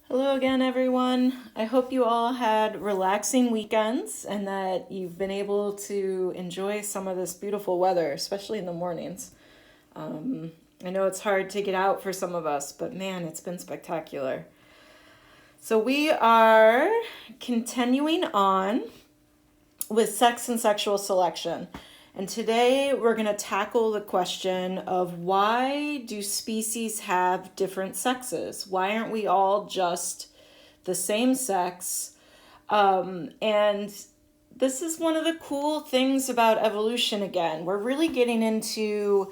Hello again, everyone. I hope you all had relaxing weekends and that you've been able to enjoy some of this beautiful weather, especially in the mornings. I know it's hard to get out for some of us, but man, it's been spectacular. So, we are continuing on with sex and sexual selection. And today we're going to tackle the question of why do species have different sexes? Why aren't we all just the same sex? And this is one of the cool things about evolution again. We're really getting into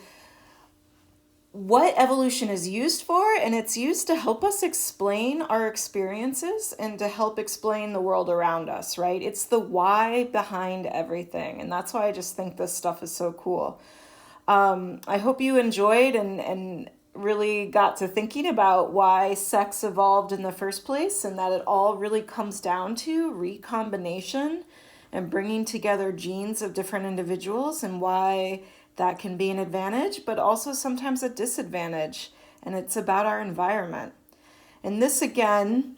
what evolution is used for, and it's used to help us explain our experiences and to help explain the world around us, right? It's the why behind everything, and that's why I just think this stuff is so cool. I hope you enjoyed and really got to thinking about why sex evolved in the first place, and that it all really comes down to recombination and bringing together genes of different individuals, and why that can be an advantage, but also sometimes a disadvantage. And it's about our environment. And this again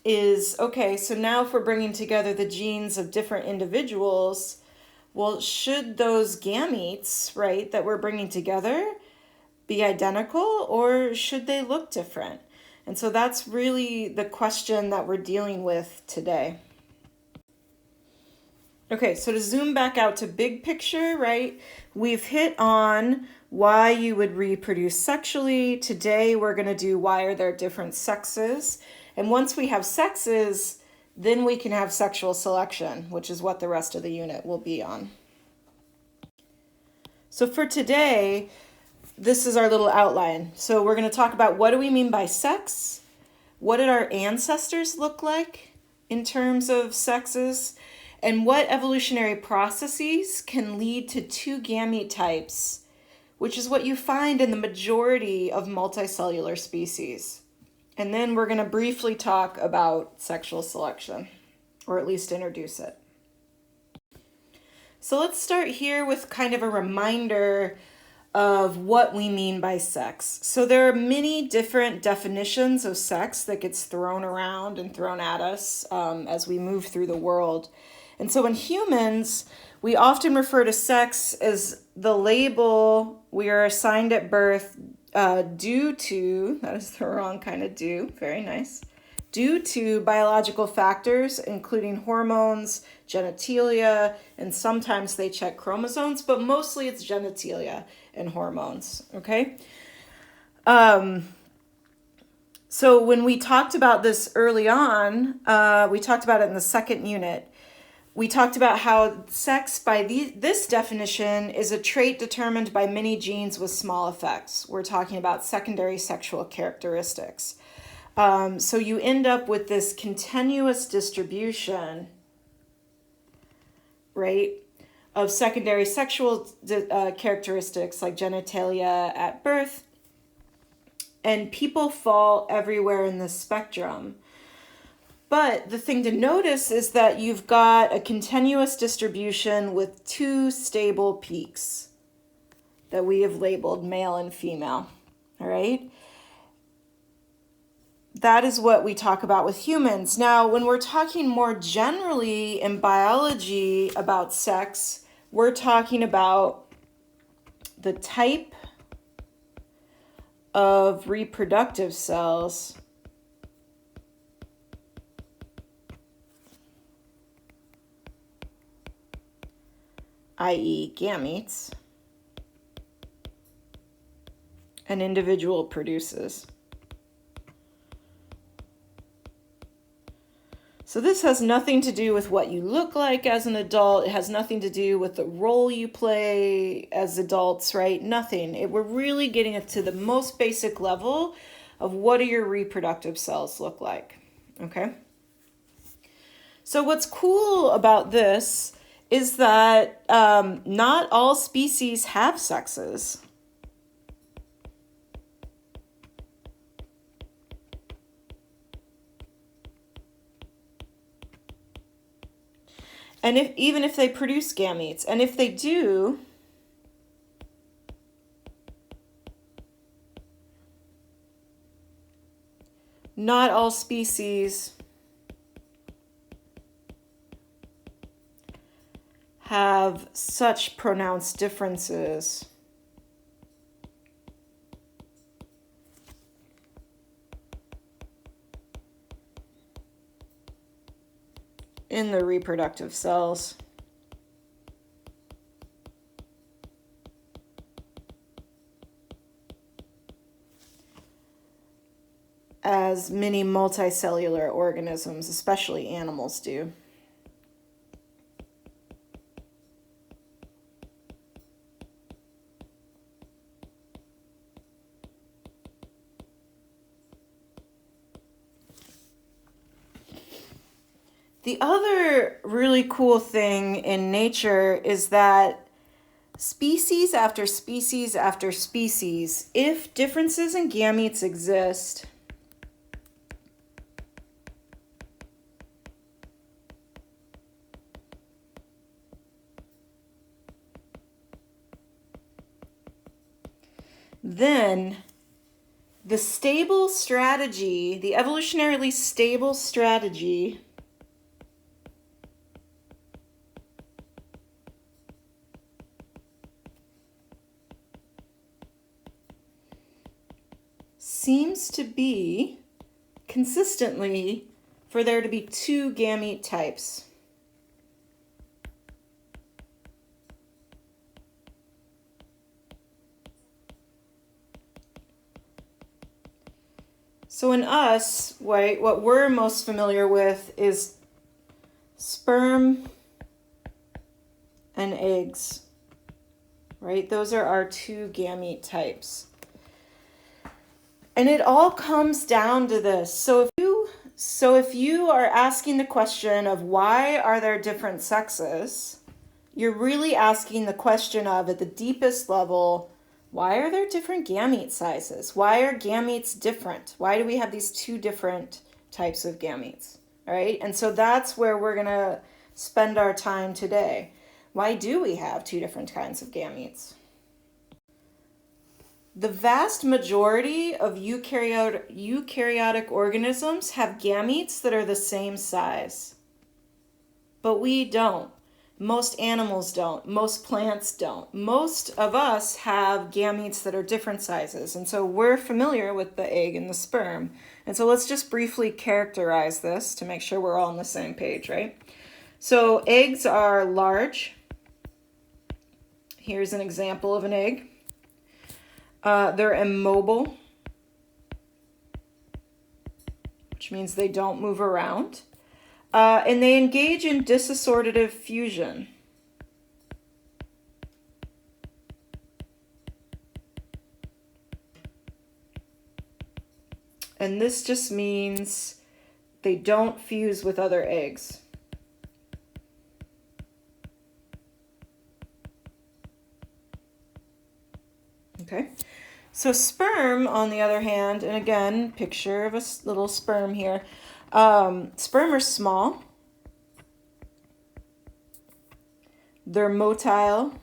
is okay, so now if we're bringing together the genes of different individuals, well, should those gametes, right, that we're bringing together be identical or should they look different? And so that's really the question that we're dealing with today. Okay, so to zoom back out to big picture, right? We've hit on why you would reproduce sexually. Today we're going to do why are there different sexes. And once we have sexes, then we can have sexual selection, which is what the rest of the unit will be on. So for today, this is our little outline. So we're going to talk about what do we mean by sex? What did our ancestors look like in terms of sexes? And what evolutionary processes can lead to two gamete types, which is what you find in the majority of multicellular species. And then we're going to briefly talk about sexual selection, or at least introduce it. So let's start here with kind of a reminder of what we mean by sex. So there are many different definitions of sex that gets thrown around and thrown at us as we move through the world. And so in humans, we often refer to sex as the label we are assigned at birth due to, that is the wrong kind of due, very nice, due to biological factors, including hormones, genitalia, and sometimes they check chromosomes, but mostly it's genitalia and hormones, okay? So when we talked about this early on, we talked about it in the second unit. We talked about how sex, by this definition, is a trait determined by many genes with small effects. We're talking about secondary sexual characteristics. So you end up with this continuous distribution, right, of secondary sexual characteristics like genitalia at birth. And people fall everywhere in this spectrum. But the thing to notice is that you've got a continuous distribution with two stable peaks that we have labeled male and female, all right? That is what we talk about with humans. Now, when we're talking more generally in biology about sex, we're talking about the type of reproductive cells, i.e. gametes, an individual produces. So this has nothing to do with what you look like as an adult. It has nothing to do with the role you play as adults, right? Nothing. We're really getting it to the most basic level of what do your reproductive cells look like, okay? So what's cool about this is that not all species have sexes. And even if they produce gametes, and if they do, not all species have such pronounced differences in the reproductive cells. As many multicellular organisms, especially animals, do. The other really cool thing in nature is that species after species after species, if differences in gametes exist, then the stable strategy, the evolutionarily stable strategy, seems to be consistently for there to be two gamete types. So in us, what we're most familiar with is sperm and eggs, right? Those are our two gamete types. And it all comes down to this. So if you are asking the question of why are there different sexes, you're really asking the question of, at the deepest level, why are there different gamete sizes? Why are gametes different? Why do we have these two different types of gametes? All right, and so that's where we're going to spend our time today. Why do we have two different kinds of gametes? The vast majority of eukaryotic organisms have gametes that are the same size. But we don't. Most animals don't. Most plants don't. Most of us have gametes that are different sizes. And so we're familiar with the egg and the sperm. And so let's just briefly characterize this to make sure we're all on the same page, right? So eggs are large. Here's an example of an egg. They're immobile, which means they don't move around. And they engage in dissociative fusion. And this just means they don't fuse with other eggs. Okay. So sperm, on the other hand, and again, picture of a little sperm here. Sperm are small. They're motile.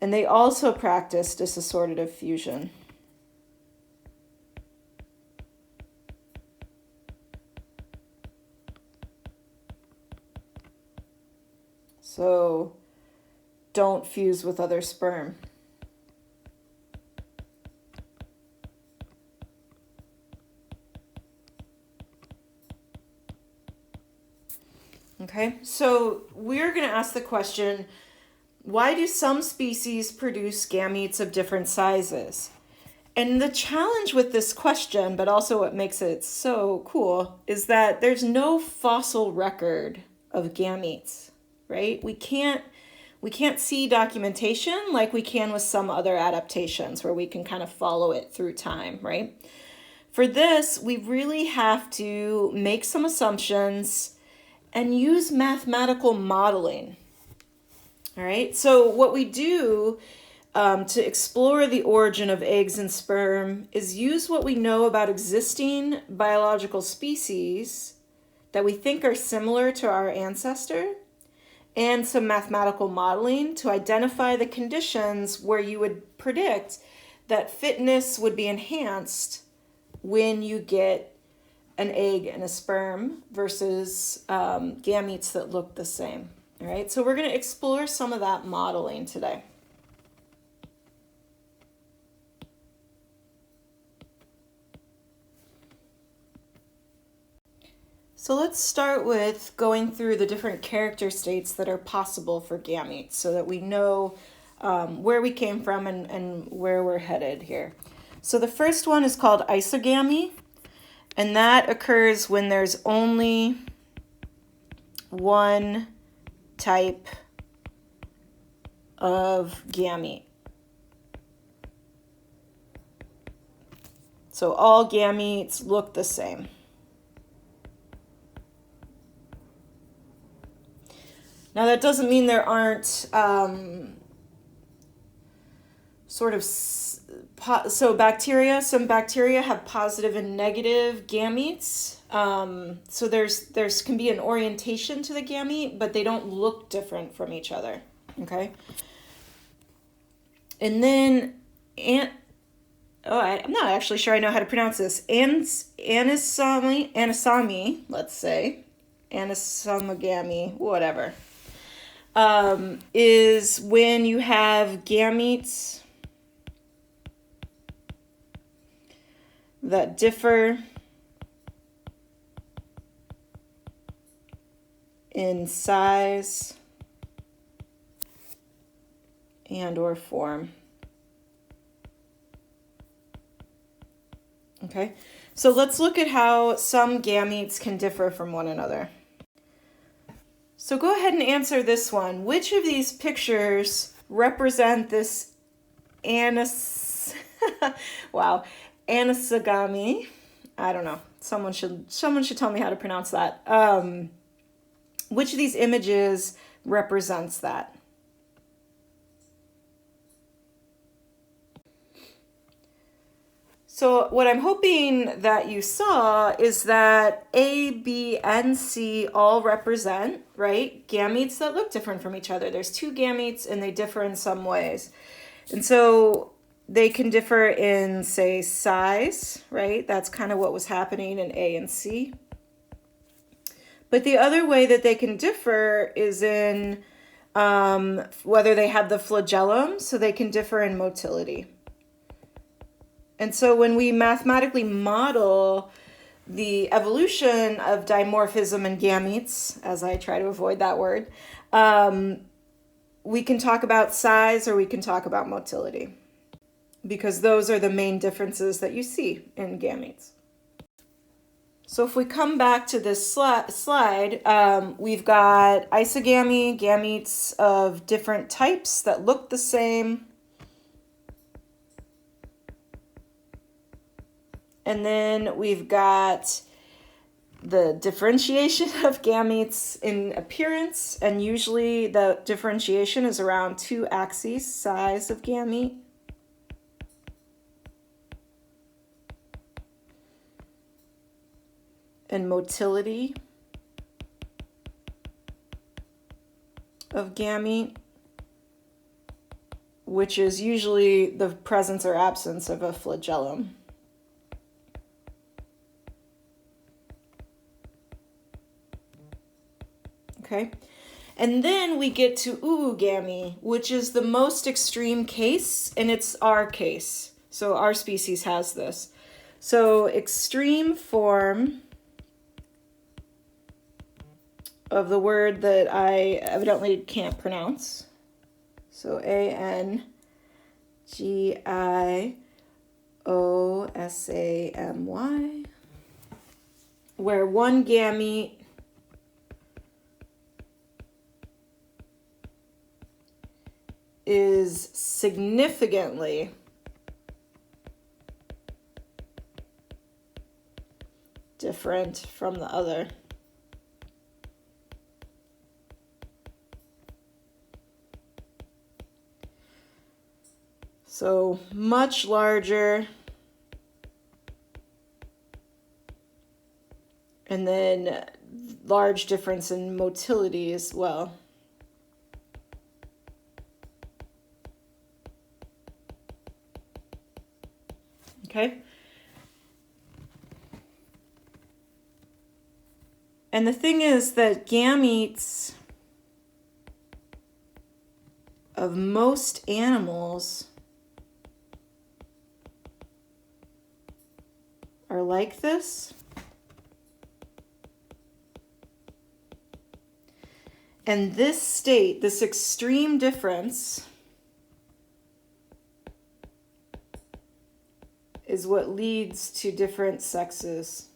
And they also practice dissociative fusion. So don't fuse with other sperm. Okay, so we're going to ask the question, why do some species produce gametes of different sizes? And the challenge with this question, but also what makes it so cool, is that there's no fossil record of gametes, right? We can't see documentation like we can with some other adaptations where we can kind of follow it through time, right? For this, we really have to make some assumptions and use mathematical modeling. All right, so what we do to explore the origin of eggs and sperm is use what we know about existing biological species that we think are similar to our ancestor, and some mathematical modeling to identify the conditions where you would predict that fitness would be enhanced when you get an egg and a sperm versus gametes that look the same. All right, so we're going to explore some of that modeling today. So let's start with going through the different character states that are possible for gametes so that we know where we came from and where we're headed here. So the first one is called isogamy, and that occurs when there's only one type of gamete. So all gametes look the same. Now that doesn't mean there aren't some bacteria have positive and negative gametes. So there's can be an orientation to the gamete, but they don't look different from each other. Okay. And then I'm not actually sure I know how to pronounce this. Anisami, let's say, anisomogamy, whatever. Is when you have gametes that differ in size and or form. Okay, so let's look at how some gametes can differ from one another. So go ahead and answer this one. Which of these pictures represent this anisogamy? I don't know. Someone should tell me how to pronounce that. Which of these images represents that? So what I'm hoping that you saw is that A, B, and C all represent, right, gametes that look different from each other. There's two gametes and they differ in some ways. And so they can differ in, say, size, right? That's kind of what was happening in A and C. But the other way that they can differ is in whether they have the flagellum, so they can differ in motility. And so when we mathematically model the evolution of dimorphism in gametes, as I try to avoid that word, we can talk about size or we can talk about motility, because those are the main differences that you see in gametes. So if we come back to this slide, we've got isogamy, gametes of different types that look the same. And then we've got the differentiation of gametes in appearance, and usually the differentiation is around two axes, size of gamete, and motility of gamete, which is usually the presence or absence of a flagellum. Okay, and then we get to oogamy, which is the most extreme case, and it's our case. So our species has this. So extreme form of the word that I evidently can't pronounce. So ANGIOSAMY, where one gamete is significantly different from the other. So much larger, and then large difference in motility as well. Okay? And the thing is that gametes of most animals are like this. And this state, this extreme difference, is what leads to different sexes.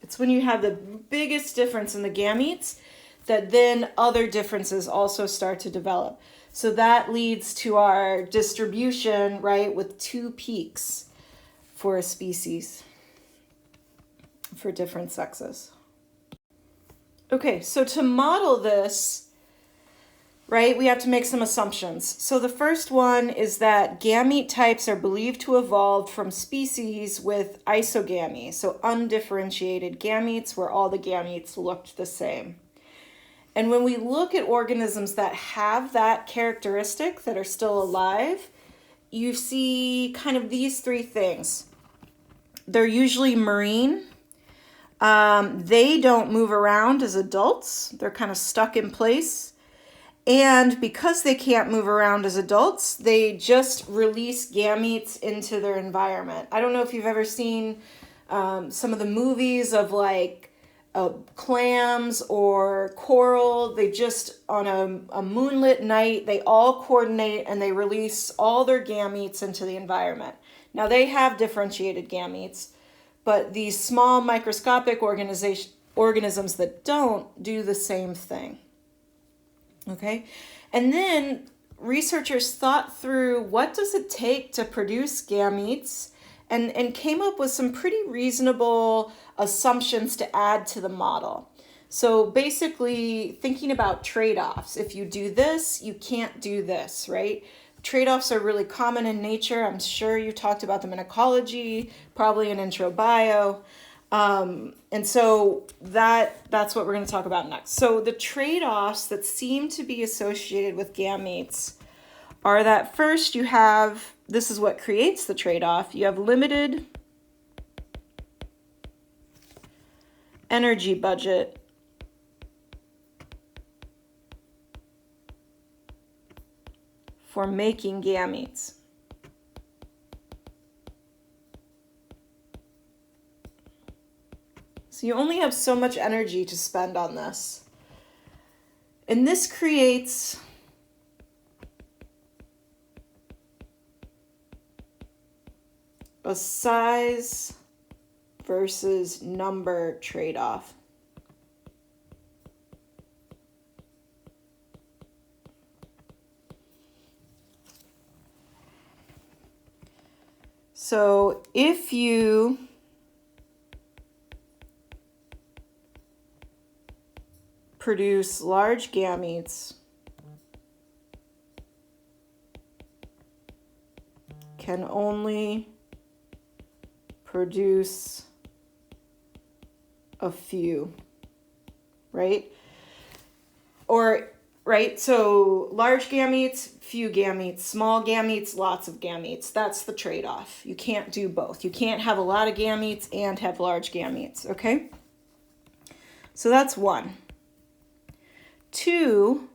It's when you have the biggest difference in the gametes that then other differences also start to develop. So that leads to our distribution, right, with 2 peaks for a species, for different sexes. Okay, so to model this, right, we have to make some assumptions. So the first one is that gamete types are believed to evolve from species with isogamy, so undifferentiated gametes where all the gametes looked the same. And when we look at organisms that have that characteristic, that are still alive, you see kind of these 3 things. They're usually marine. They don't move around as adults. They're kind of stuck in place. And because they can't move around as adults, they just release gametes into their environment. I don't know if you've ever seen some of the movies of like clams or coral. They just, on a moonlit night, they all coordinate and they release all their gametes into the environment. Now they have differentiated gametes, but these small microscopic organisms that don't do the same thing. Okay, and then researchers thought through what does it take to produce gametes and came up with some pretty reasonable assumptions to add to the model. So basically thinking about trade-offs. If you do this, you can't do this, right? Trade-offs are really common in nature. I'm sure you talked about them in ecology, probably in intro bio. And so that's what we're going to talk about next. So the trade-offs that seem to be associated with gametes are that first you have, this is what creates the trade-off, you have limited energy budget for making gametes. So you only have so much energy to spend on this. And this creates a size versus number trade-off. So if you produce large gametes, can only produce a few, right? Or, right, so large gametes, few gametes, small gametes, lots of gametes. That's the trade-off. You can't do both. You can't have a lot of gametes and have large gametes, okay? So that's 1. 2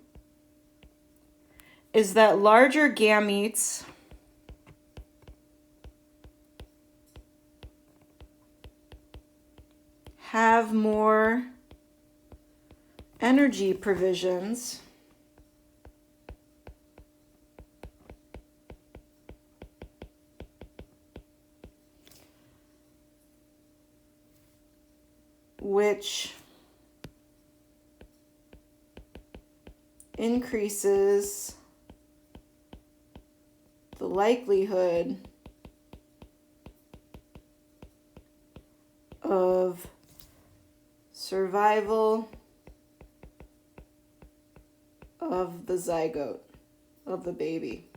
is that larger gametes have more energy provisions which increases the likelihood of survival of the zygote, of the baby.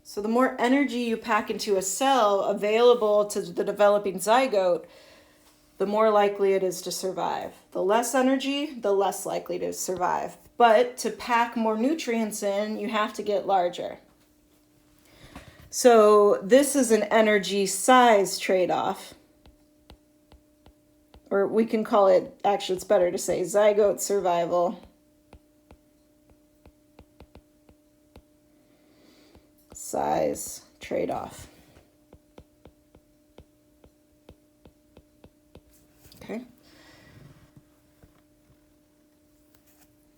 So the more energy you pack into a cell available to the developing zygote, the more likely it is to survive. The less energy, the less likely to survive. but to pack more nutrients in, you have to get larger. So this is an energy size trade-off. Or we can call it, actually it's better to say zygote survival. Size trade-off. Okay.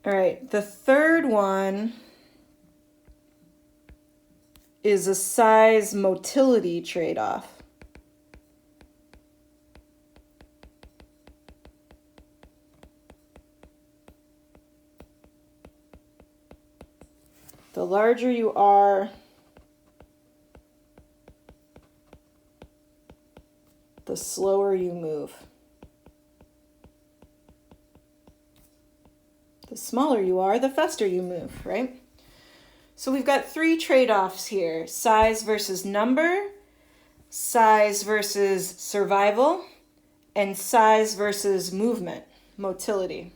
All right, the third one is a size motility trade-off. The larger you are, the slower you move. The smaller you are, the faster you move, right? So we've got three trade-offs here: size versus number, size versus survival, and size versus movement, motility.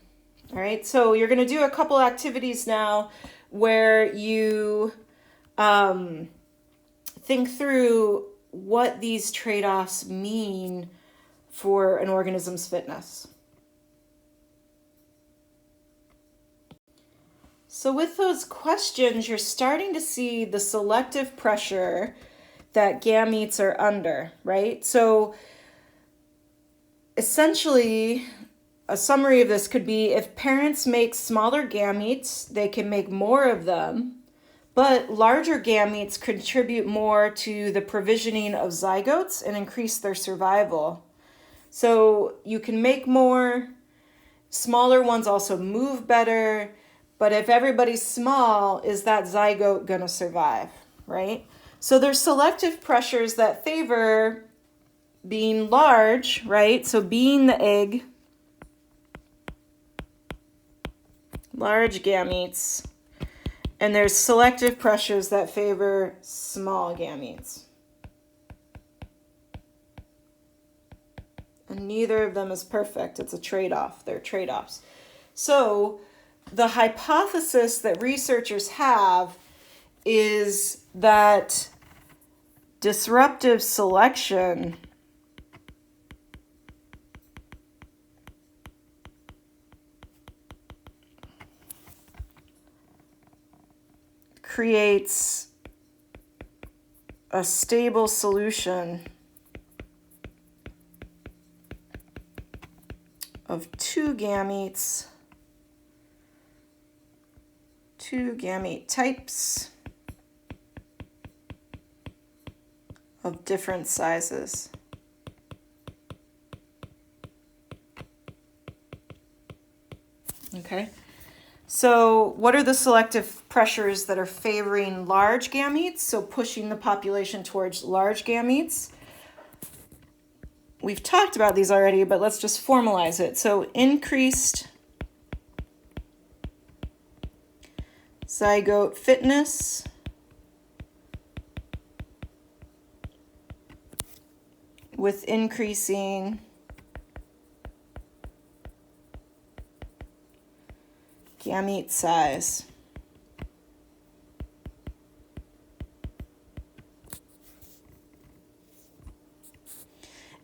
All right, so you're going to do a couple activities now where you think through what these trade-offs mean for an organism's fitness. So with those questions, you're starting to see the selective pressure that gametes are under, right? So essentially, a summary of this could be if parents make smaller gametes, they can make more of them, but larger gametes contribute more to the provisioning of zygotes and increase their survival. So you can make more, smaller ones also move better, but if everybody's small, is that zygote going to survive, right? So there's selective pressures that favor being large, right? So being the egg, large gametes, and there's selective pressures that favor small gametes. And neither of them is perfect. It's a trade-off. They're trade-offs. So the hypothesis that researchers have is that disruptive selection creates a stable solution of two gamete types of different sizes. Okay, so what are the selective pressures that are favoring large gametes, so pushing the population towards large gametes? We've talked about these already, but let's just formalize it. So increased zygote fitness with increasing gamete size.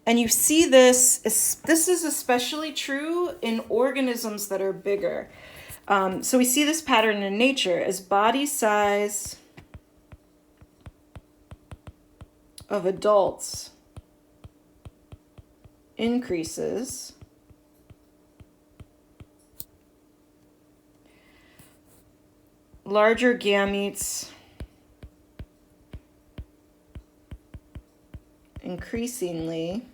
And you see this is especially true in organisms that are bigger. So we see this pattern in nature as body size of adults increases, larger gametes increasingly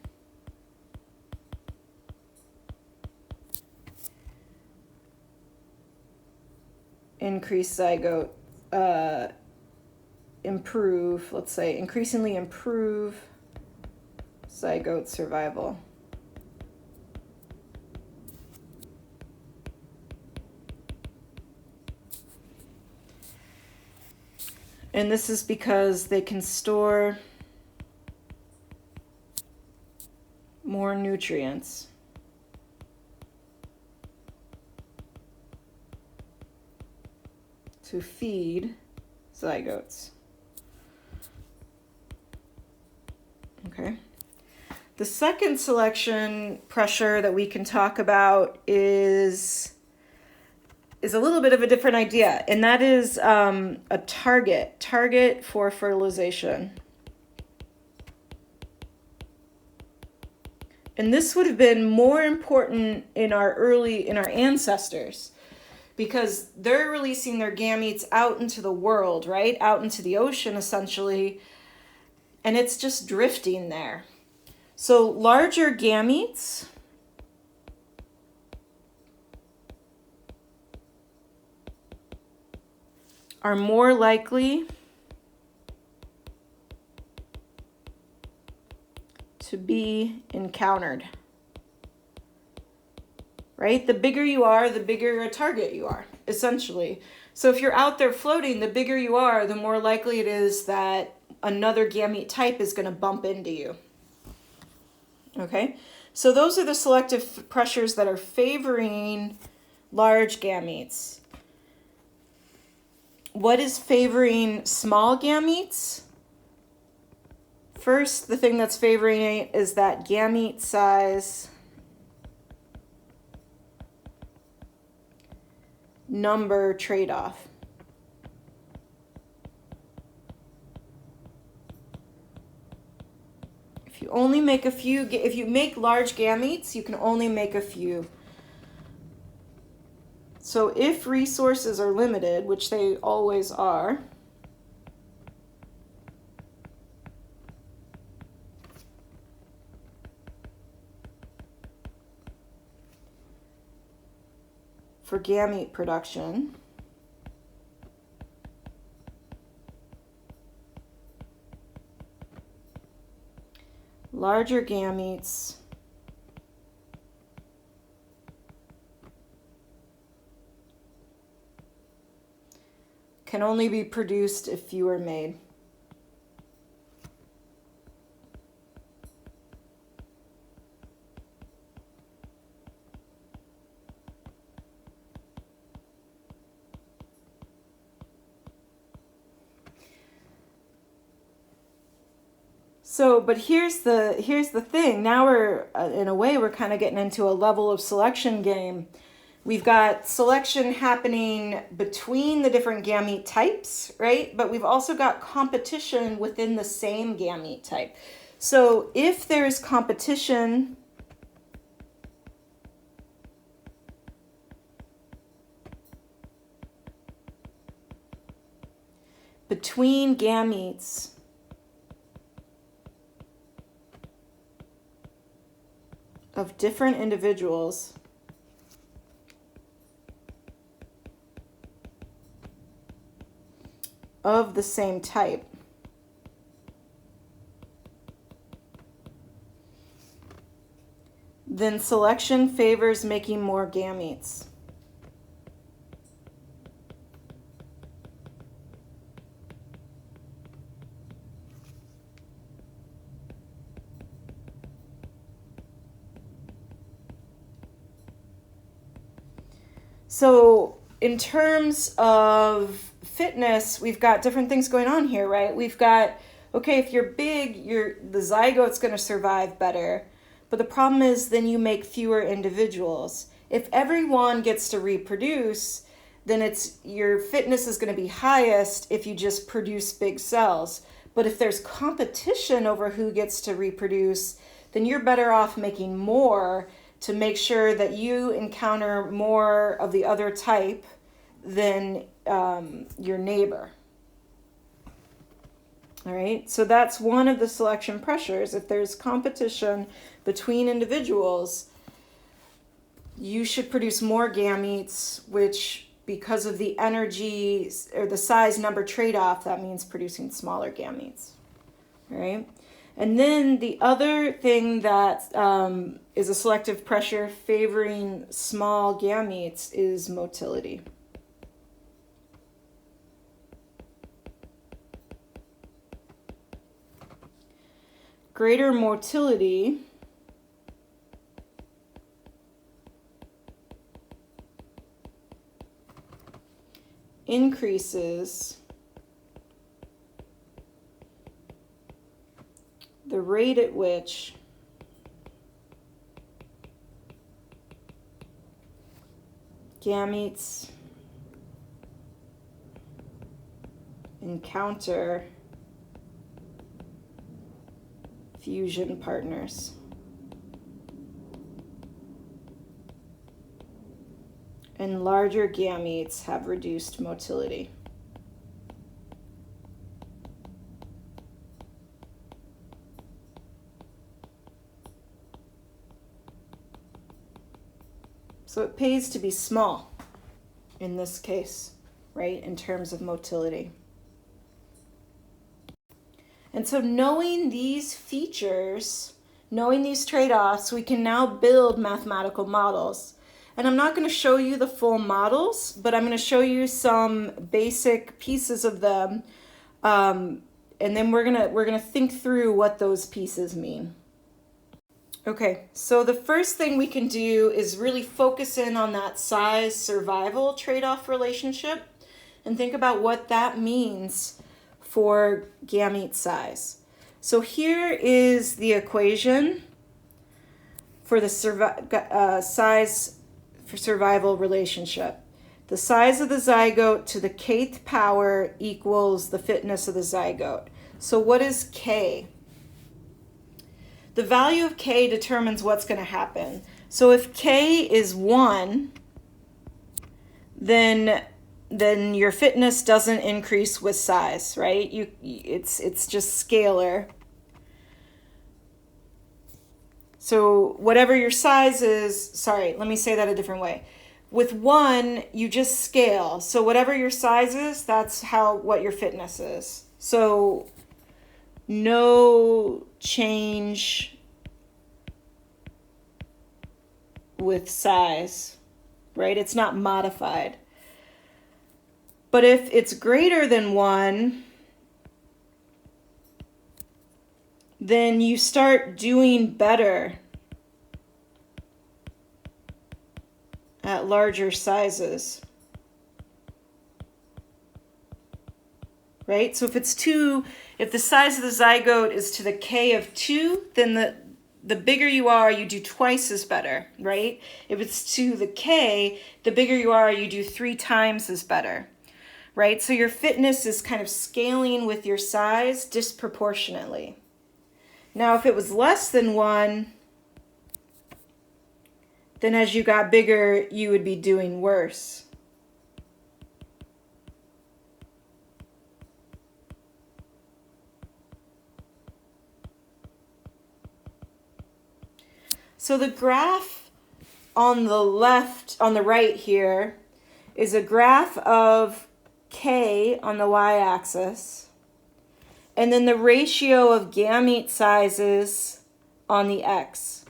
increase zygote, improve, let's say, increasingly improve zygote survival. And this is because they can store more nutrients. to feed zygotes. Okay. The second selection pressure that we can talk about is a little bit of a different idea, and that is a target for fertilization. And this would have been more important in our ancestors, because they're releasing their gametes out into the world, right? Out into the ocean, essentially, and it's just drifting there. So larger gametes are more likely to be encountered, right? The bigger you are, the bigger a target you are, essentially. So if you're out there floating, the bigger you are, the more likely it is that another gamete type is going to bump into you. Okay? So those are the selective pressures that are favoring large gametes. What is favoring small gametes? First, the thing that's favoring it is that gamete size number trade-off. If you only make a few, if you make large gametes, you can only make a few. So if resources are limited, which they always are, for gamete production, larger gametes can only be produced if few are made. So, but here's the thing. Now we're, in a way, we're kind of getting into a level of selection game. We've got selection happening between the different gamete types, right? But we've also got competition within the same gamete type. So if there's competition between gametes of different individuals, of the same type, then selection favors making more gametes. So in terms of fitness, we've got different things going on here, right? We've got, okay, if you're big, the zygote's going to survive better. But the problem is then you make fewer individuals. If everyone gets to reproduce, then your fitness is going to be highest if you just produce big cells. But if there's competition over who gets to reproduce, then you're better off making more to make sure that you encounter more of the other type than your neighbor. All right, so that's one of the selection pressures. If there's competition between individuals, you should produce more gametes, which, because of the energy or the size number trade-off, that means producing smaller gametes. All right. And then the other thing that is a selective pressure favoring small gametes is motility. Greater motility increases the rate at which gametes encounter fusion partners. And larger gametes have reduced motility. So it pays to be small in this case, right, in terms of motility. And so knowing these features, knowing these trade-offs, we can now build mathematical models. And I'm not going to show you the full models, but I'm going to show you some basic pieces of them. And then we're gonna think through what those pieces mean. Okay, so the first thing we can do is really focus in on that size survival trade-off relationship and think about what that means for gamete size. So here is the equation for the size for survival relationship. The size of the zygote to the kth power equals the fitness of the zygote. So what is K? The value of K determines what's going to happen. So if K is 1, then your fitness doesn't increase with size, right? It's just scalar. So whatever your size is, sorry, let me say that a different way. With 1, you just scale. So whatever your size is, that's what your fitness is. So no change with size, right? It's not modified. But if it's greater than 1, then you start doing better at larger sizes, right? So if it's 2, if the size of the zygote is to the K of 2, then the bigger you are, you do twice as better, right? If it's to the K, the bigger you are, you do 3 times as better, right? So your fitness is kind of scaling with your size disproportionately. Now, if it was less than 1, then as you got bigger, you would be doing worse. So the graph on the left, on the right here, is a graph of K on the y-axis, and then the ratio of gamete sizes on the x.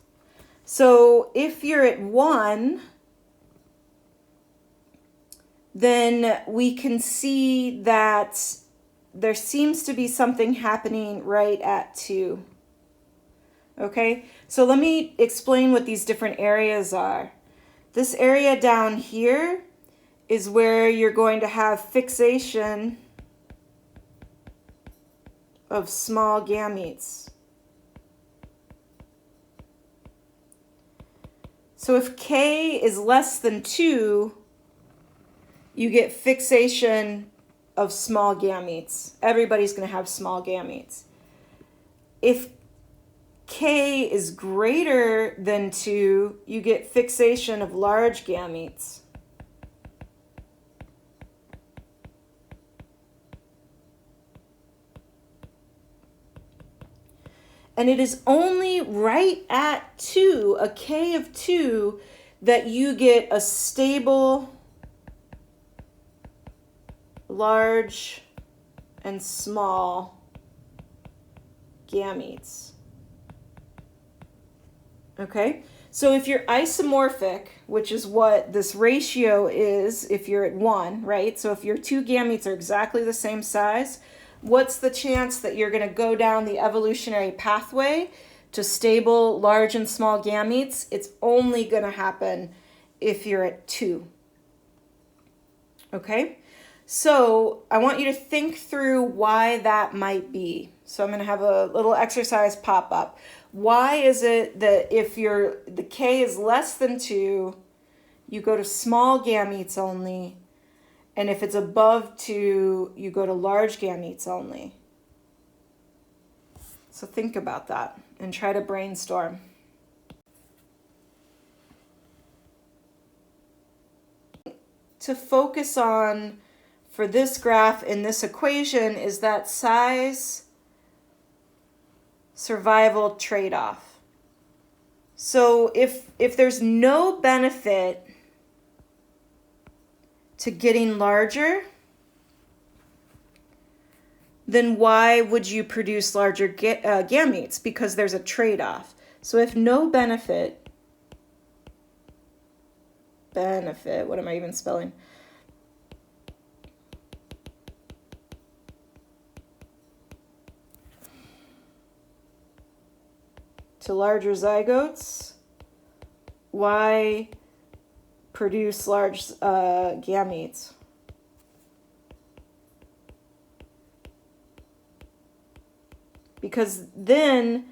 So if you're at 1, then we can see that there seems to be something happening right at 2. Okay, so let me explain what these different areas are. This area down here is where you're going to have fixation of small gametes. So if K is less than 2, you get fixation of small gametes. Everybody's going to have small gametes. If K is greater than 2, you get fixation of large gametes. And it is only right at 2, a K of 2, that you get a stable, large, and small gametes. Okay, so if you're isomorphic, which is what this ratio is if you're at 1, right? So if your 2 gametes are exactly the same size, what's the chance that you're going to go down the evolutionary pathway to stable, large, and small gametes? It's only going to happen if you're at 2. Okay, So I want you to think through why that might be. So I'm going to have a little exercise pop up. Why is it that if the K is less than 2, you go to small gametes only, and if it's above 2, you go to large gametes only? So think about that and try to brainstorm. To focus on for this graph in this equation is that size survival trade-off. So if there's no benefit to getting larger, then why would you produce larger gametes? Because there's a trade-off. So if no benefit, what am I even spelling? To larger zygotes, why produce large gametes? Because then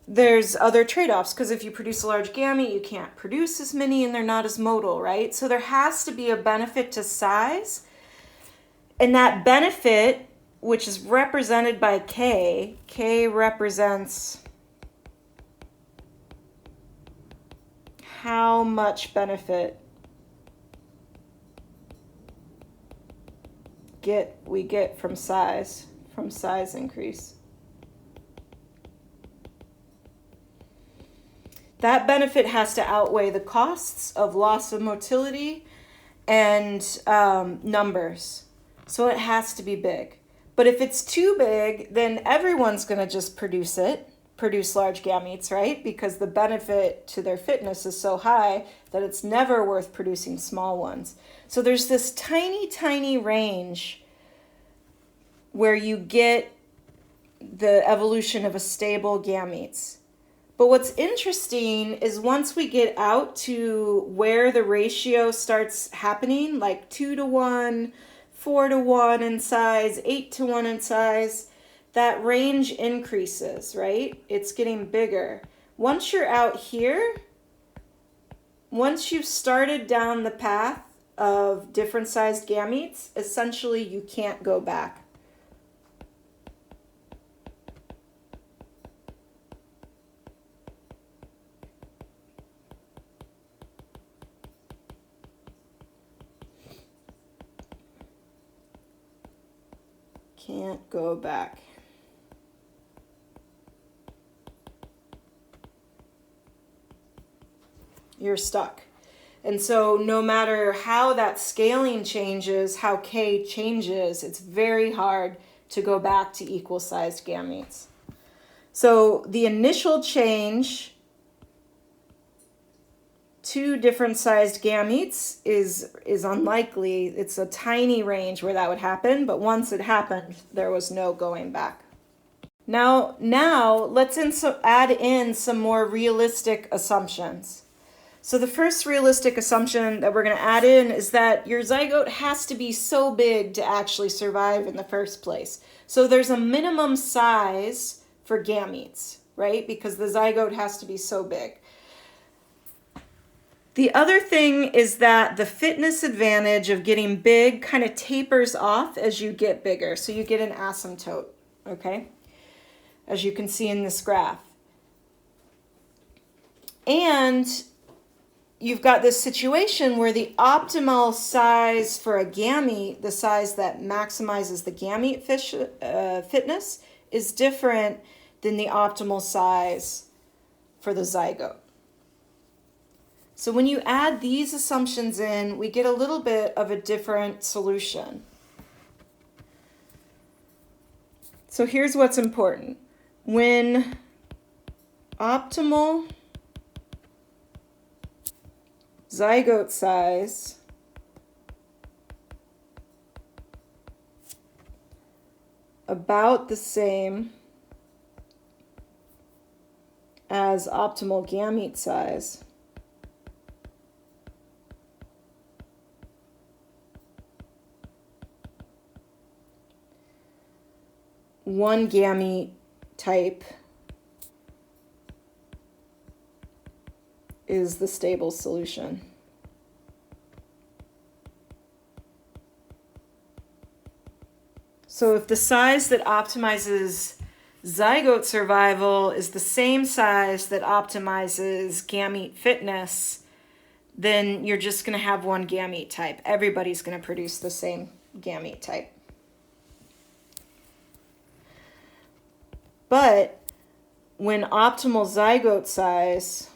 there's other trade-offs, because if you produce a large gamete, you can't produce as many and they're not as modal, right? So there has to be a benefit to size. And that benefit, which is represented by K represents how much benefit we get from size increase. That benefit has to outweigh the costs of loss of motility and numbers. So it has to be big. But if it's too big, then everyone's going to just produce large gametes, right? Because the benefit to their fitness is so high that it's never worth producing small ones. So there's this tiny, tiny range where you get the evolution of a stable gametes. But what's interesting is once we get out to where the ratio starts happening, like 2-to-1, 4-to-1 in size, 8-to-1 in size, that range increases, right? It's getting bigger. Once you're out here, once you've started down the path of different sized gametes, essentially you can't go back. Can't go back. You're stuck. And so no matter how that scaling changes, how K changes, it's very hard to go back to equal sized gametes. So the initial change to different sized gametes is unlikely. It's a tiny range where that would happen, but once it happened, there was no going back. Now let's add in some more realistic assumptions. So the first realistic assumption that we're going to add in is that your zygote has to be so big to actually survive in the first place. So there's a minimum size for gametes, right? Because the zygote has to be so big. The other thing is that the fitness advantage of getting big kind of tapers off as you get bigger. So you get an asymptote, okay? As you can see in this graph. And you've got this situation where the optimal size for a gamete, the size that maximizes the gamete fitness, is different than the optimal size for the zygote. So when you add these assumptions in, we get a little bit of a different solution. So here's what's important. When optimal zygote size about the same as optimal gamete size, one gamete type is the stable solution. So if the size that optimizes zygote survival is the same size that optimizes gamete fitness, then you're just going to have one gamete type. Everybody's going to produce the same gamete type. But when optimal zygote size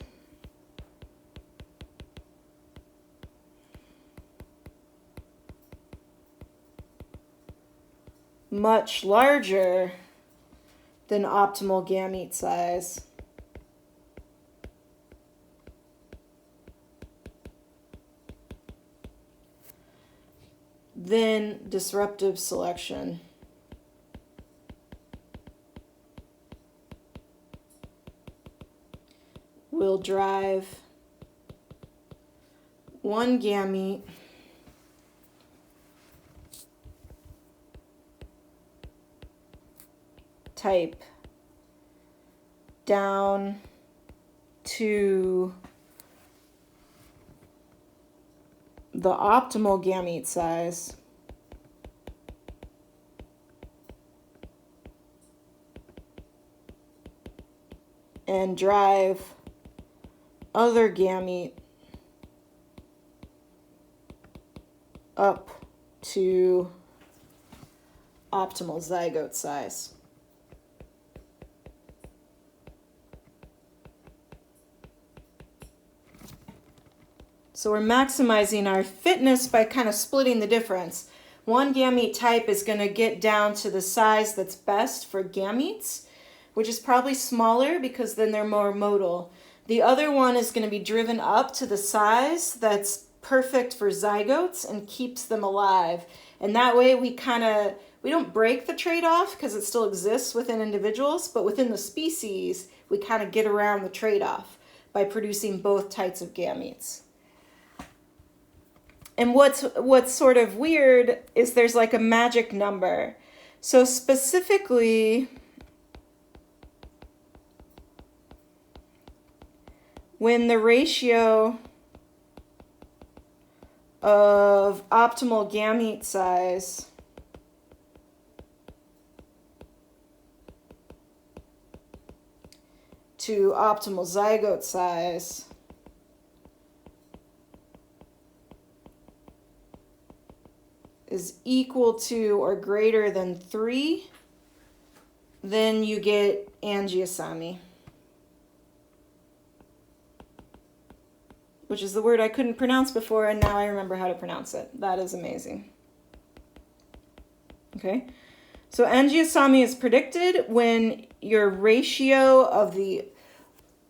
much larger than optimal gamete size, then disruptive selection will drive one gamete type down to the optimal gamete size and drive other gamete up to optimal zygote size. So we're maximizing our fitness by kind of splitting the difference. One gamete type is going to get down to the size that's best for gametes, which is probably smaller because then they're more motile. The other one is going to be driven up to the size that's perfect for zygotes and keeps them alive. And that way we don't break the trade-off because it still exists within individuals, but within the species, we kind of get around the trade-off by producing both types of gametes. And what's sort of weird is there's like a magic number. So specifically, when the ratio of optimal gamete size to optimal zygote size is equal to or greater than 3, then you get angiosami, which is the word I couldn't pronounce before, and now I remember how to pronounce it. That is amazing. Okay, so angiosami is predicted when your ratio of the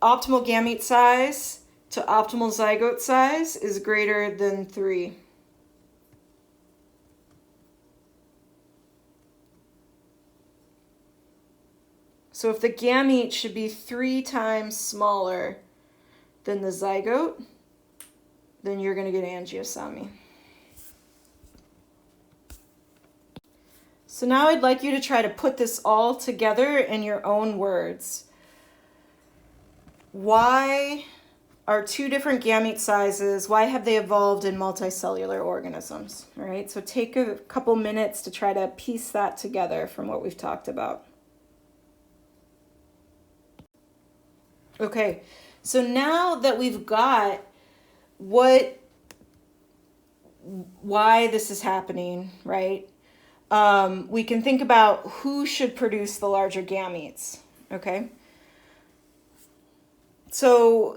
optimal gamete size to optimal zygote size is greater than 3. So if the gamete should be 3 times smaller than the zygote, then you're going to get angiosami. So now I'd like you to try to put this all together in your own words. Why are 2 different gamete sizes, why have they evolved in multicellular organisms? All right, so take a couple minutes to try to piece that together from what we've talked about. Okay, so now that we've got why this is happening, right? We can think about who should produce the larger gametes, okay? So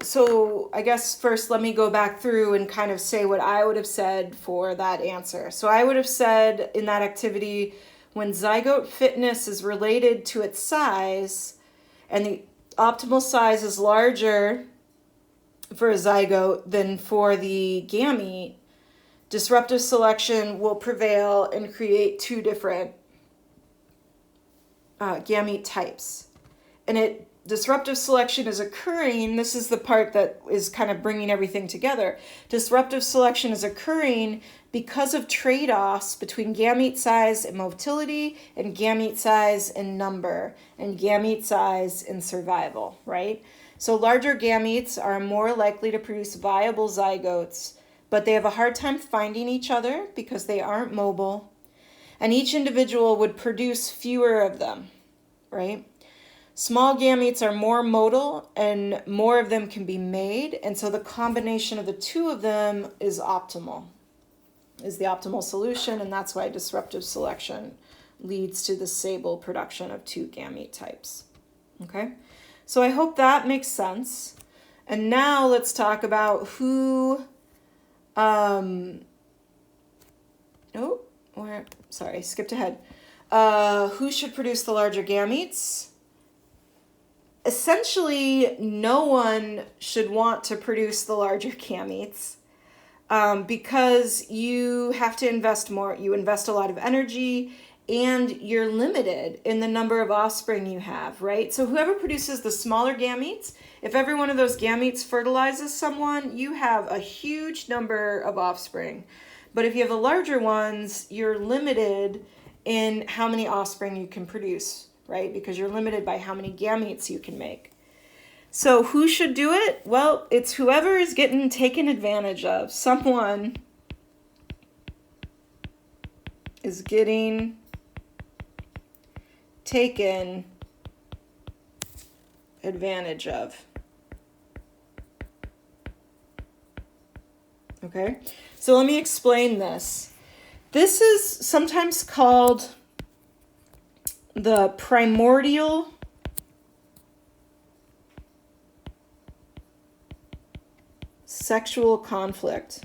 I guess first let me go back through and kind of say what I would have said for that answer. So I would have said in that activity, when zygote fitness is related to its size and the optimal size is larger for a zygote than for the gamete, disruptive selection will prevail and create 2 different gamete types. And it disruptive selection is occurring. This is the part that is kind of bringing everything together. Disruptive selection is occurring because of trade-offs between gamete size and motility, and gamete size and number, and gamete size and survival, right? So larger gametes are more likely to produce viable zygotes, but they have a hard time finding each other because they aren't mobile, and each individual would produce fewer of them, right? Small gametes are more motile and more of them can be made, and so the combination of the two of them is optimal, is the optimal solution, and that's why disruptive selection leads to the stable production of two gamete types. Okay, so I hope that makes sense. And now let's talk about who, skipped ahead. Who should produce the larger gametes? Essentially, no one should want to produce the larger gametes because you have to invest more. You invest a lot of energy and you're limited in the number of offspring you have, right? So whoever produces the smaller gametes, if every one of those gametes fertilizes someone, you have a huge number of offspring. But if you have the larger ones, you're limited in how many offspring you can produce, right? Because you're limited by how many gametes you can make. So who should do it? Well, it's whoever is getting taken advantage of. Someone is getting taken advantage of. Okay, so let me explain this. This is sometimes called the primordial sexual conflict.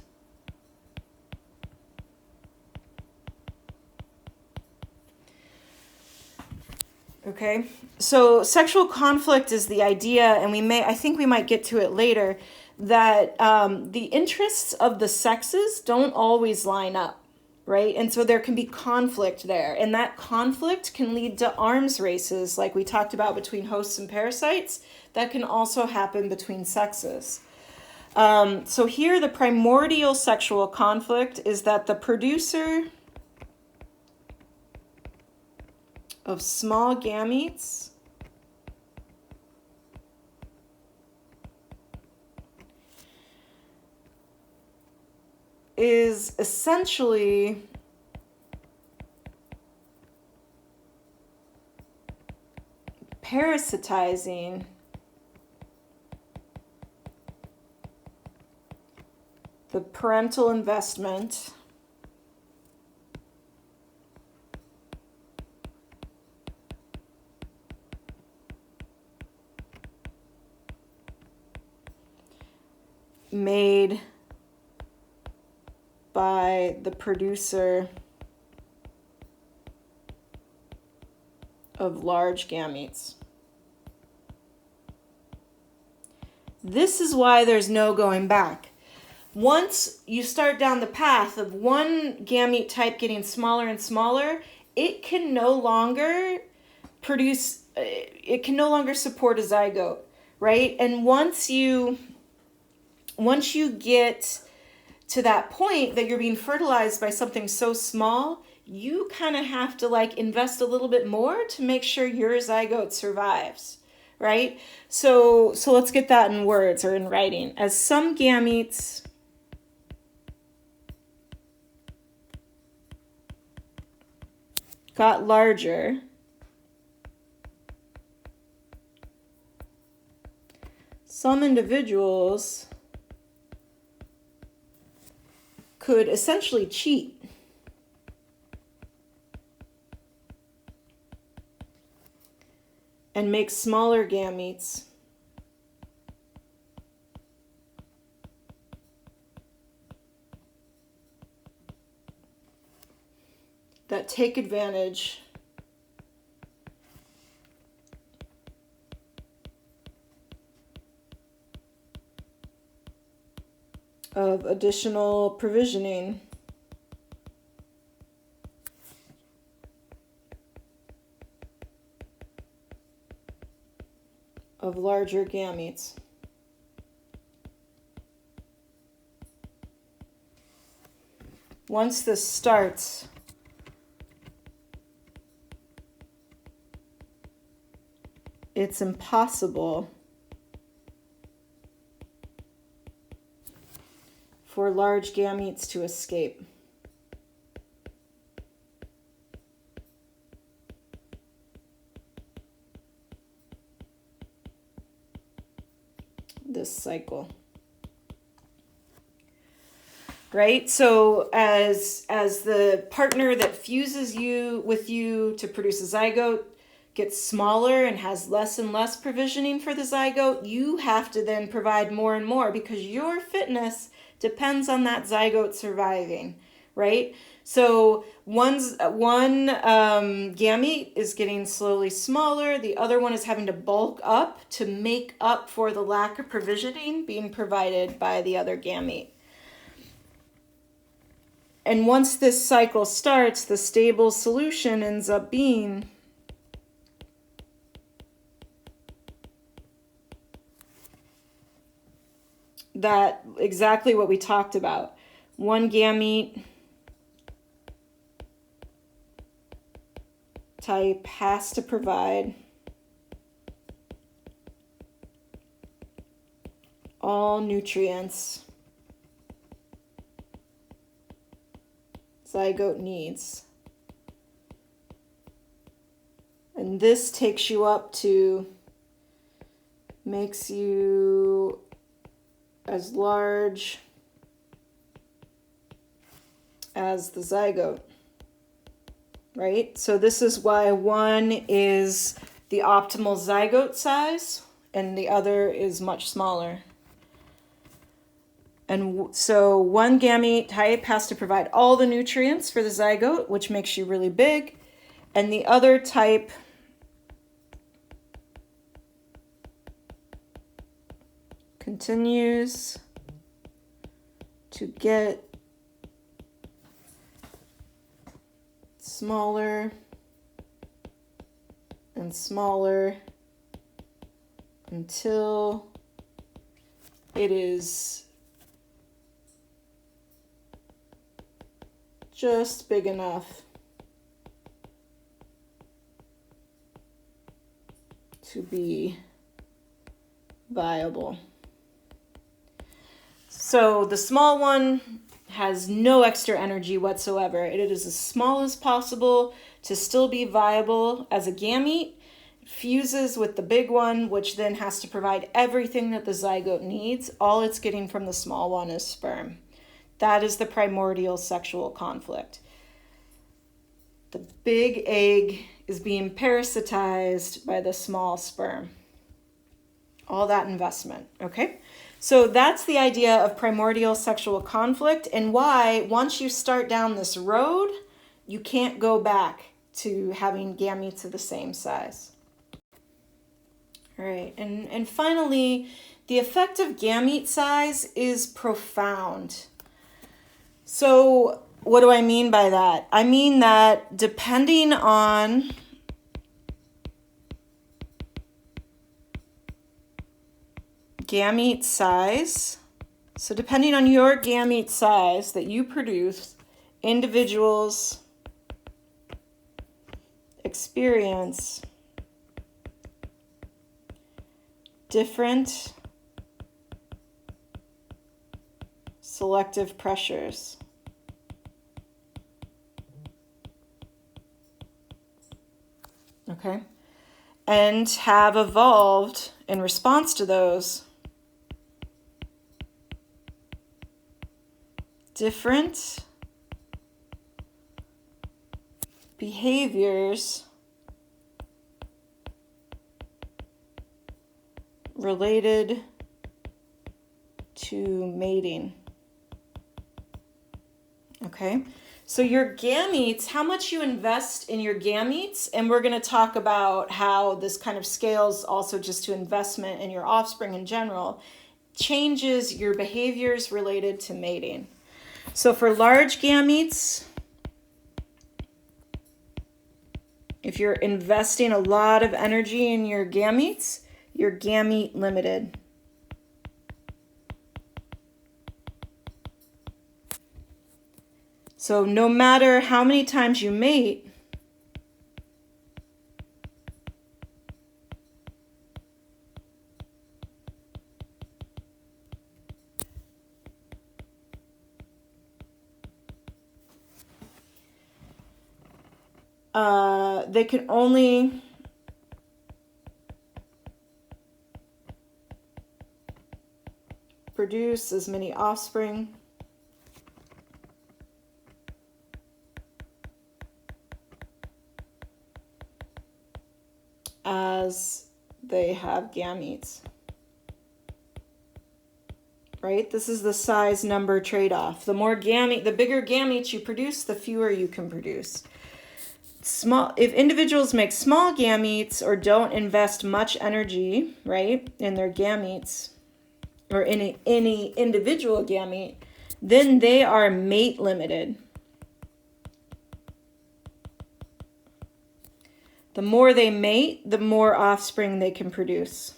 Okay, so sexual conflict is the idea, and I think we might get to it later, that the interests of the sexes don't always line up, right? And so there can be conflict there, and that conflict can lead to arms races, like we talked about between hosts and parasites. That can also happen between sexes. So here, the primordial sexual conflict is that the producer of small gametes is essentially parasitizing the parental investment made by the producer of large gametes. This is why there's no going back. Once you start down the path of one gamete type getting smaller and smaller, it can no longer support a zygote, right? And once you get to that point that you're being fertilized by something so small, you kind of have to invest a little bit more to make sure your zygote survives, right? So let's get that in words or in writing. As some gametes got larger, some individuals could essentially cheat and make smaller gametes that take advantage of additional provisioning of larger gametes. Once this starts, it's impossible for large gametes to escape. This cycle. Right? So as the partner that fuses with you to produce a zygote gets smaller and has less and less provisioning for the zygote, you have to then provide more and more because your fitness depends on that zygote surviving, right? So one gamete is getting slowly smaller. The other one is having to bulk up to make up for the lack of provisioning being provided by the other gamete. And once this cycle starts, the stable solution ends up being that exactly what we talked about. One gamete type has to provide all nutrients zygote needs. And this takes you up to, makes you as large as the zygote, right? So this is why one is the optimal zygote size and the other is much smaller. And so one gamete type has to provide all the nutrients for the zygote, which makes you really big. And the other type continues to get smaller and smaller until it is just big enough to be viable. So the small one has no extra energy whatsoever. It is as small as possible to still be viable as a gamete. It fuses with the big one, which then has to provide everything that the zygote needs. All it's getting from the small one is sperm. That is the primordial sexual conflict. The big egg is being parasitized by the small sperm. All that investment, okay? So that's the idea of primordial sexual conflict and why once you start down this road, you can't go back to having gametes of the same size. All right, and finally, the effect of gamete size is profound. So what do I mean by that? I mean that depending on gamete size, so depending on your gamete size that you produce, individuals experience different selective pressures. Okay? And have evolved in response to those different behaviors related to mating. Okay, so your gametes, how much you invest in your gametes, and we're going to talk about how this kind of scales also just to investment in your offspring in general, changes your behaviors related to mating. So for large gametes, if you're investing a lot of energy in your gametes, you're gamete limited. So no matter how many times you mate, they can only produce as many offspring as they have gametes. Right? This is the size number trade-off. The bigger gametes you produce, the fewer you can produce. If individuals make small gametes or don't invest much energy, right, in their gametes or in any individual gamete, then they are mate limited. The more they mate, the more offspring they can produce.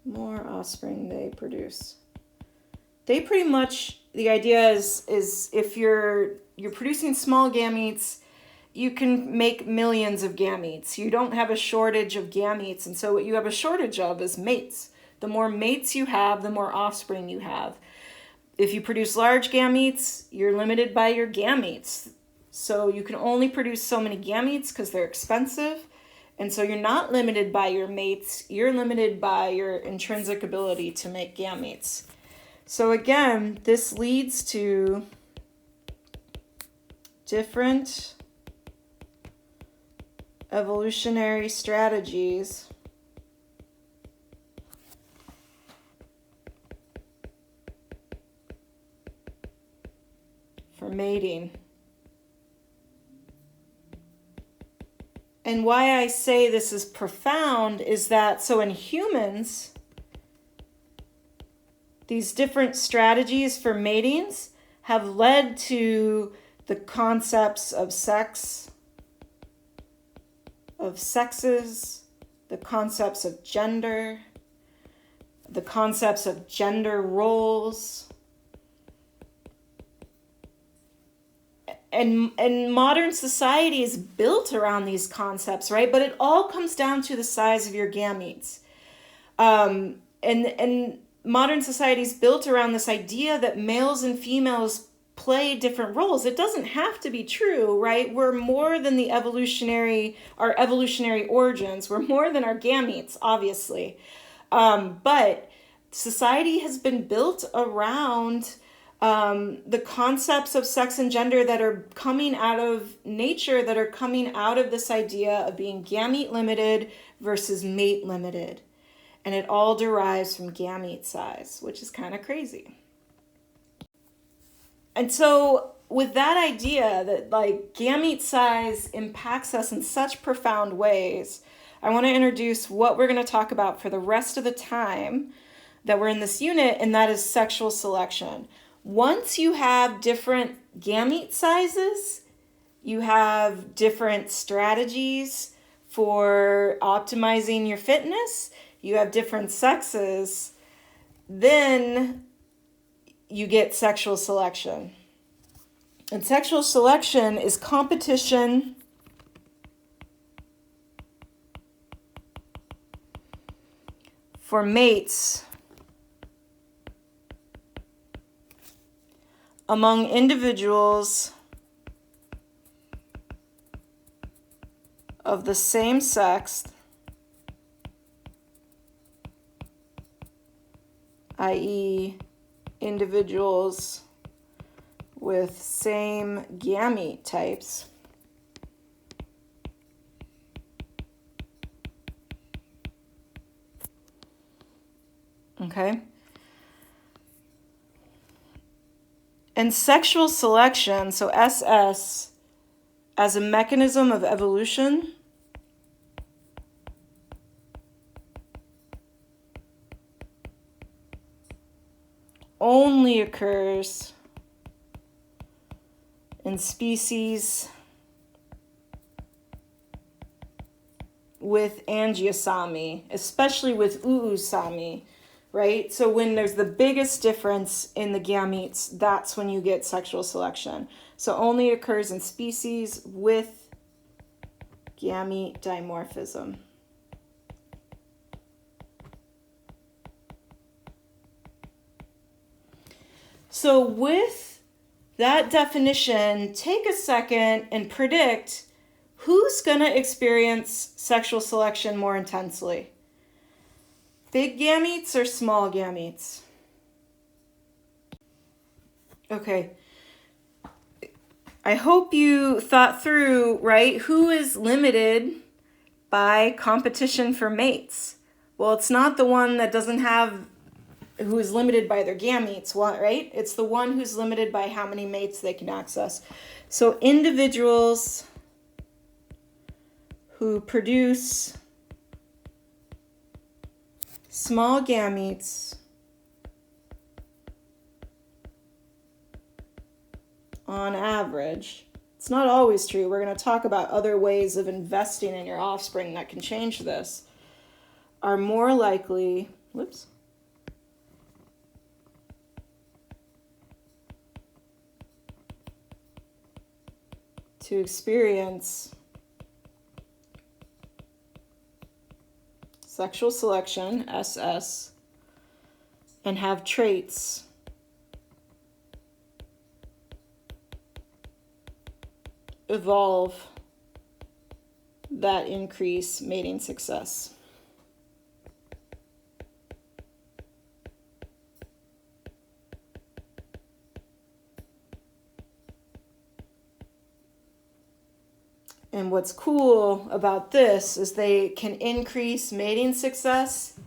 More offspring they produce. They pretty much, the idea is if you're producing small gametes, you can make millions of gametes. You don't have a shortage of gametes, and so what you have a shortage of is mates. The more mates you have, the more offspring you have. If you produce large gametes, you're limited by your gametes. So you can only produce so many gametes because they're expensive. And so you're not limited by your mates, you're limited by your intrinsic ability to make gametes. So again, this leads to different evolutionary strategies for mating. And why I say this is profound is that, so in humans, these different strategies for matings have led to the concepts of sex, of sexes, the concepts of gender, the concepts of gender roles. And modern society is built around these concepts, right? But it all comes down to the size of your gametes. And modern society is built around this idea that males and females play different roles. It doesn't have to be true, right? We're more than our evolutionary origins. We're more than our gametes, obviously. But society has been built around the concepts of sex and gender that are coming out of nature, that are coming out of this idea of being gamete limited versus mate limited. And it all derives from gamete size, which is kind of crazy. And so with that idea that like gamete size impacts us in such profound ways, I want to introduce what we're going to talk about for the rest of the time that we're in this unit, and that is sexual selection. Once you have different gamete sizes, you have different strategies for optimizing your fitness, you have different sexes, then you get sexual selection. And sexual selection is competition for mates among individuals of the same sex, i.e., individuals with same gamete types, okay? And sexual selection, so SS, as a mechanism of evolution, only occurs in species with angiosamy, especially with oosamy, right? So when there's the biggest difference in the gametes, that's when you get sexual selection. So only occurs in species with gamete dimorphism. So with that definition, take a second and predict who's going to experience sexual selection more intensely. Big gametes or small gametes? Okay. I hope you thought through, right? Who is limited by competition for mates? Well, it's not the one that doesn't have, who is limited by their gametes, right? It's the one who's limited by how many mates they can access. So individuals who produce small gametes on average, it's not always true. We're going to talk about other ways of investing in your offspring that can change this, are more likely, to experience sexual selection, SS, and have traits evolve that increase mating success. And what's cool about this is they can increase mating success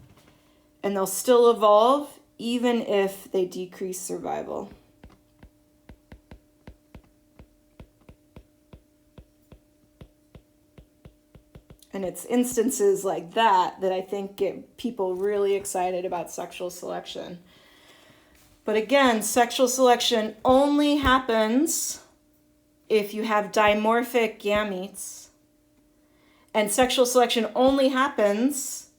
and they'll still evolve even if they decrease survival. And it's instances like that that I think get people really excited about sexual selection. But again, sexual selection only happens if you have dimorphic gametes, and sexual selection only happens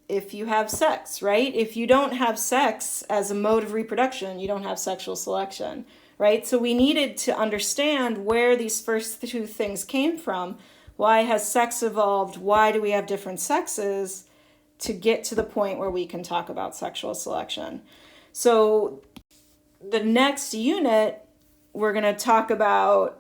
if you have sex, right? If you don't have sex as a mode of reproduction, you don't have sexual selection, right? So we needed to understand where these first two things came from. Why has sex evolved? Why do we have different sexes to get to the point where we can talk about sexual selection? So the next unit, we're going to talk about,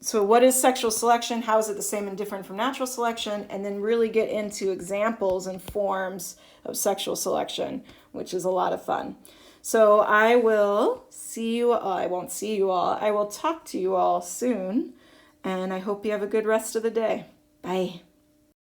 so what is sexual selection? How is it the same and different from natural selection? And then really get into examples and forms of sexual selection, which is a lot of fun. So I will see you all. I won't see you all. I will talk to you all soon. And I hope you have a good rest of the day. Bye.